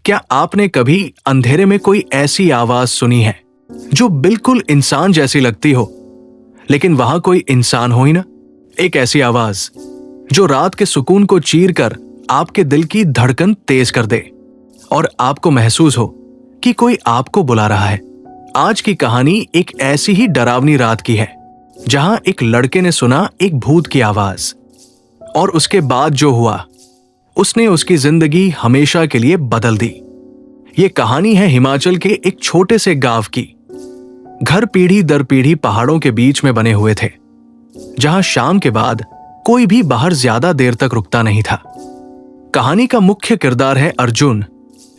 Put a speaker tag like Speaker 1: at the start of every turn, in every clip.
Speaker 1: क्या आपने कभी अंधेरे में कोई ऐसी आवाज सुनी है जो बिल्कुल इंसान जैसी लगती हो, लेकिन वहां कोई इंसान हो ही ना? एक ऐसी आवाज जो रात के सुकून को चीर कर आपके दिल की धड़कन तेज कर दे और आपको महसूस हो कि कोई आपको बुला रहा है। आज की कहानी एक ऐसी ही डरावनी रात की है जहां एक लड़के ने सुना एक भूत की आवाज, और उसके बाद जो हुआ उसने उसकी जिंदगी हमेशा के लिए बदल दी। ये कहानी है हिमाचल के एक छोटे से गांव की। घर पीढ़ी दर पीढ़ी पहाड़ों के बीच में बने हुए थे, जहां शाम के बाद कोई भी बाहर ज्यादा देर तक रुकता नहीं था। कहानी का मुख्य किरदार है अर्जुन,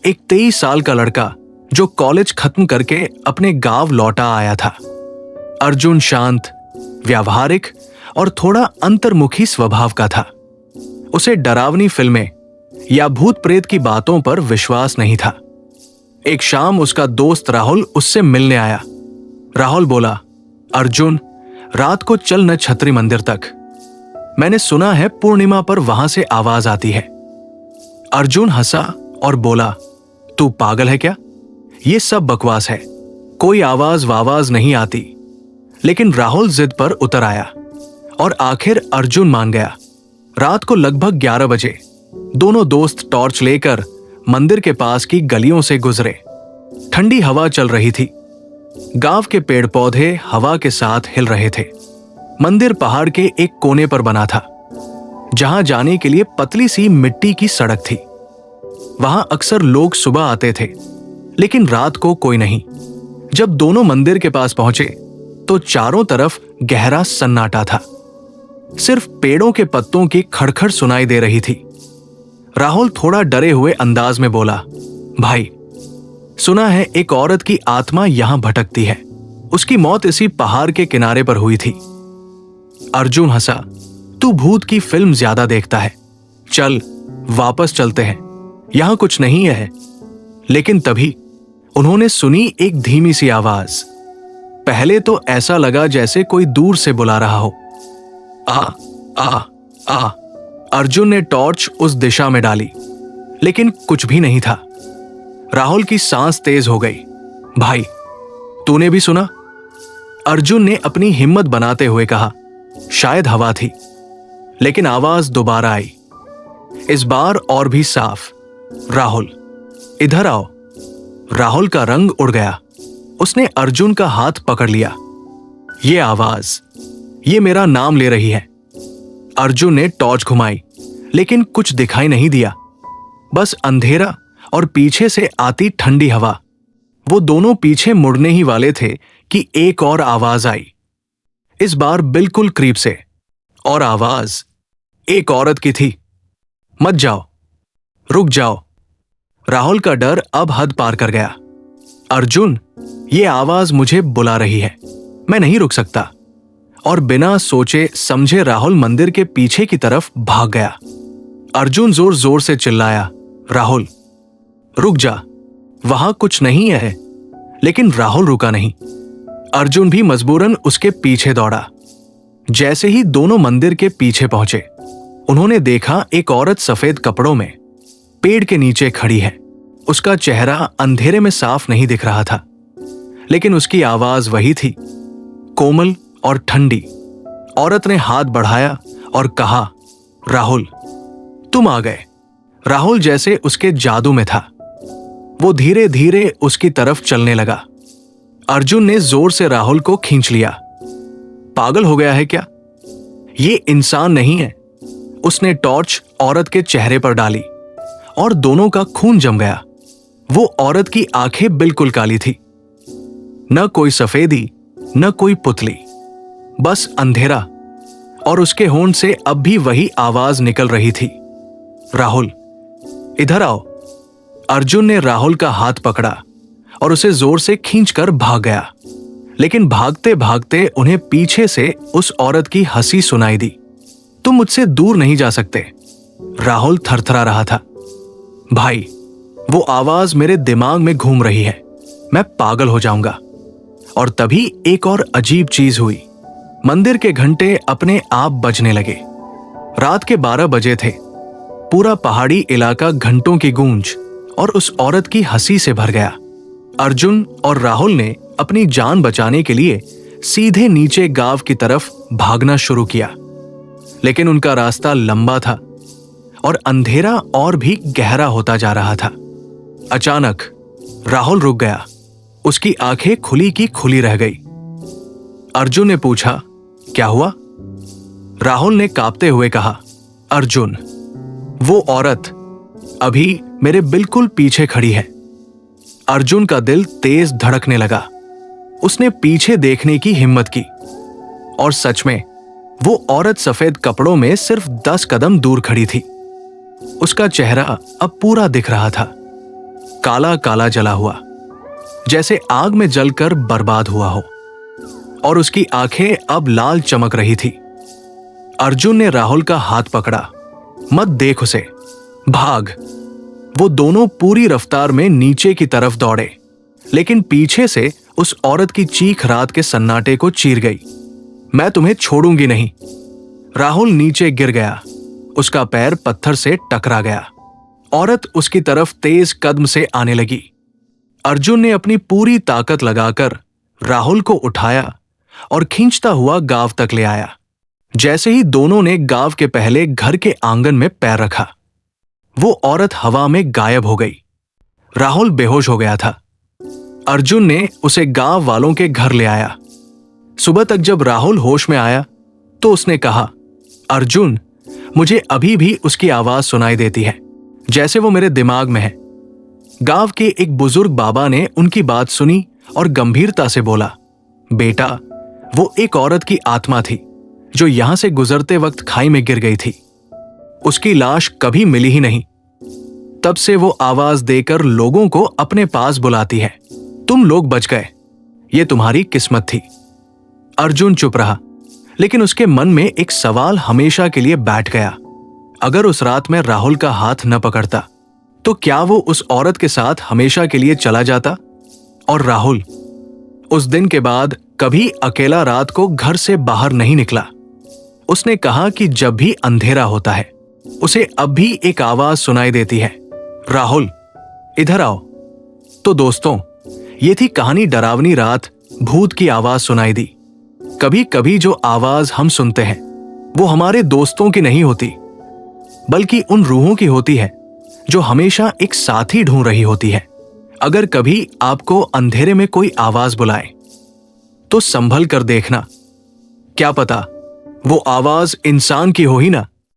Speaker 1: एक 23 साल का लड़का जो कॉलेज खत्म करके अपने गांव लौटा आया था। अर्जुन शांत, व्यावहारिक और थोड़ा अंतर्मुखी स्वभाव का था। उसे डरावनी फिल्में या भूत प्रेत की बातों पर विश्वास नहीं था। एक शाम उसका दोस्त राहुल उससे मिलने आया। राहुल बोला, अर्जुन, रात को चल न छतरी मंदिर तक। मैंने सुना है पूर्णिमा पर वहां से आवाज आती है। अर्जुन हंसा और बोला, तू पागल है क्या? ये सब बकवास है, कोई आवाज वावाज नहीं आती। लेकिन राहुल जिद पर उतर आया और आखिर अर्जुन मान गया। रात को लगभग 11 बजे दोनों दोस्त टॉर्च लेकर मंदिर के पास की गलियों से गुजरे। ठंडी हवा चल रही थी। गांव के पेड़ पौधे हवा के साथ हिल रहे थे। मंदिर पहाड़ के एक कोने पर बना था, जहां जाने के लिए पतली सी मिट्टी की सड़क थी। वहां अक्सर लोग सुबह आते थे, लेकिन रात को कोई नहीं। जब दोनों मंदिर के पास पहुंचे तो चारों तरफ गहरा सन्नाटा था। सिर्फ पेड़ों के पत्तों की खड़खड़ सुनाई दे रही थी। राहुल थोड़ा डरे हुए अंदाज में बोला, भाई, सुना है एक औरत की आत्मा यहां भटकती है। उसकी मौत इसी पहाड़ के किनारे पर हुई थी। अर्जुन हंसा, तू भूत की फिल्म ज्यादा देखता है। चल वापस चलते हैं, यहां कुछ नहीं है। लेकिन तभी उन्होंने सुनी एक धीमी सी आवाज। पहले तो ऐसा लगा जैसे कोई दूर से बुला रहा हो। आ आ आ। अर्जुन ने टॉर्च उस दिशा में डाली, लेकिन कुछ भी नहीं था। राहुल की सांस तेज हो गई। भाई, तूने भी सुना? अर्जुन ने अपनी हिम्मत बनाते हुए कहा। शायद हवा थी, लेकिन आवाज दोबारा आई, इस बार और भी साफ। राहुल, इधर आओ। राहुल का रंग उड़ गया। उसने अर्जुन का हाथ पकड़ लिया। ये आवाज, ये मेरा नाम ले रही है। अर्जुन ने टॉर्च घुमाई, लेकिन कुछ दिखाई नहीं दिया, बस अंधेरा और पीछे से आती ठंडी हवा। वो दोनों पीछे मुड़ने ही वाले थे कि एक और आवाज आई, इस बार बिल्कुल करीब से। और आवाज एक औरत की थी। मत जाओ, रुक जाओ। राहुल का डर अब हद पार कर गया। अर्जुन, ये आवाज मुझे बुला रही है, मैं नहीं रुक सकता। और बिना सोचे समझे राहुल मंदिर के पीछे की तरफ भाग गया। अर्जुन जोर जोर से चिल्लाया, राहुल, रुक जा, वहां कुछ नहीं है। लेकिन राहुल रुका नहीं। अर्जुन भी मजबूरन उसके पीछे दौड़ा। जैसे ही दोनों मंदिर के पीछे पहुंचे, उन्होंने देखा एक औरत सफेद कपड़ों में पेड़ के नीचे खड़ी है। उसका चेहरा अंधेरे में साफ नहीं दिख रहा था, लेकिन उसकी आवाज वही थी, कोमल और ठंडी। औरत ने हाथ बढ़ाया और कहा, राहुल, तुम आ गए। राहुल जैसे उसके जादू में था। वो धीरे धीरे उसकी तरफ चलने लगा। अर्जुन ने जोर से राहुल को खींच लिया। पागल हो गया है क्या? ये इंसान नहीं है। उसने टॉर्च औरत के चेहरे पर डाली और दोनों का खून जम गया। वो औरत की आंखें बिल्कुल काली थी, न कोई सफेदी न कोई पुतली, बस अंधेरा। और उसके होंठ से अब भी वही आवाज निकल रही थी, राहुल, इधर आओ। अर्जुन ने राहुल का हाथ पकड़ा और उसे जोर से खींचकर भाग गया। लेकिन भागते भागते उन्हें पीछे से उस औरत की हंसी सुनाई दी। तुम मुझसे दूर नहीं जा सकते। राहुल थरथरा रहा था। भाई, वो आवाज मेरे दिमाग में घूम रही है, मैं पागल हो जाऊंगा। और तभी एक और अजीब चीज हुई। मंदिर के घंटे अपने आप बजने लगे। रात के 12 बजे थे। पूरा पहाड़ी इलाका घंटों की गूंज और उस औरत की हंसी से भर गया। अर्जुन और राहुल ने अपनी जान बचाने के लिए सीधे नीचे गांव की तरफ भागना शुरू किया, लेकिन उनका रास्ता लंबा था और अंधेरा और भी गहरा होता जा रहा था। अचानक राहुल रुक गया। उसकी आंखें खुली की खुली रह गई। अर्जुन ने पूछा, क्या हुआ? राहुल ने कांपते हुए कहा, अर्जुन, वो औरत अभी मेरे बिल्कुल पीछे खड़ी है। अर्जुन का दिल तेज धड़कने लगा। उसने पीछे देखने की हिम्मत की और सच में वो औरत सफेद कपड़ों में सिर्फ 10 कदम दूर खड़ी थी। उसका चेहरा अब पूरा दिख रहा था, काला काला जला हुआ, जैसे आग में जलकर बर्बाद हुआ हो, और उसकी आंखें अब लाल चमक रही थी। अर्जुन ने राहुल का हाथ पकड़ा। मत देख उसे, भाग। वो दोनों पूरी रफ्तार में नीचे की तरफ दौड़े, लेकिन पीछे से उस औरत की चीख रात के सन्नाटे को चीर गई। मैं तुम्हें छोड़ूंगी नहीं। राहुल नीचे गिर गया। उसका पैर पत्थर से टकरा गया। औरत उसकी तरफ तेज कदम से आने लगी। अर्जुन ने अपनी पूरी ताकत लगाकर राहुल को उठाया और खींचता हुआ गांव तक ले आया। जैसे ही दोनों ने गांव के पहले घर के आंगन में पैर रखा, वो औरत हवा में गायब हो गई। राहुल बेहोश हो गया था। अर्जुन ने उसे गांव वालों के घर ले आया। सुबह तक जब राहुल होश में आया तो उसने कहा, अर्जुन, मुझे अभी भी उसकी आवाज सुनाई देती है, जैसे वो मेरे दिमाग में है। गांव के एक बुजुर्ग बाबा ने उनकी बात सुनी और गंभीरता से बोला, बेटा, वो एक औरत की आत्मा थी जो यहां से गुजरते वक्त खाई में गिर गई थी। उसकी लाश कभी मिली ही नहीं। तब से वो आवाज देकर लोगों को अपने पास बुलाती है। तुम लोग बच गए, ये तुम्हारी किस्मत थी। अर्जुन चुप रहा, लेकिन उसके मन में एक सवाल हमेशा के लिए बैठ गया। अगर उस रात में राहुल का हाथ न पकड़ता तो क्या वो उस औरत के साथ हमेशा के लिए चला जाता? और राहुल उस दिन के बाद कभी अकेला रात को घर से बाहर नहीं निकला। उसने कहा कि जब भी अंधेरा होता है उसे अब भी एक आवाज सुनाई देती है, राहुल, इधर आओ। तो दोस्तों, ये थी कहानी डरावनी रात, भूत की आवाज सुनाई दी। कभी कभी जो आवाज हम सुनते हैं वो हमारे दोस्तों की नहीं होती, बल्कि उन रूहों की होती है जो हमेशा एक साथी ढूंढ रही होती है। अगर कभी आपको अंधेरे में कोई आवाज बुलाए तो संभल कर देखना, क्या पता वो आवाज इंसान की हो ही ना।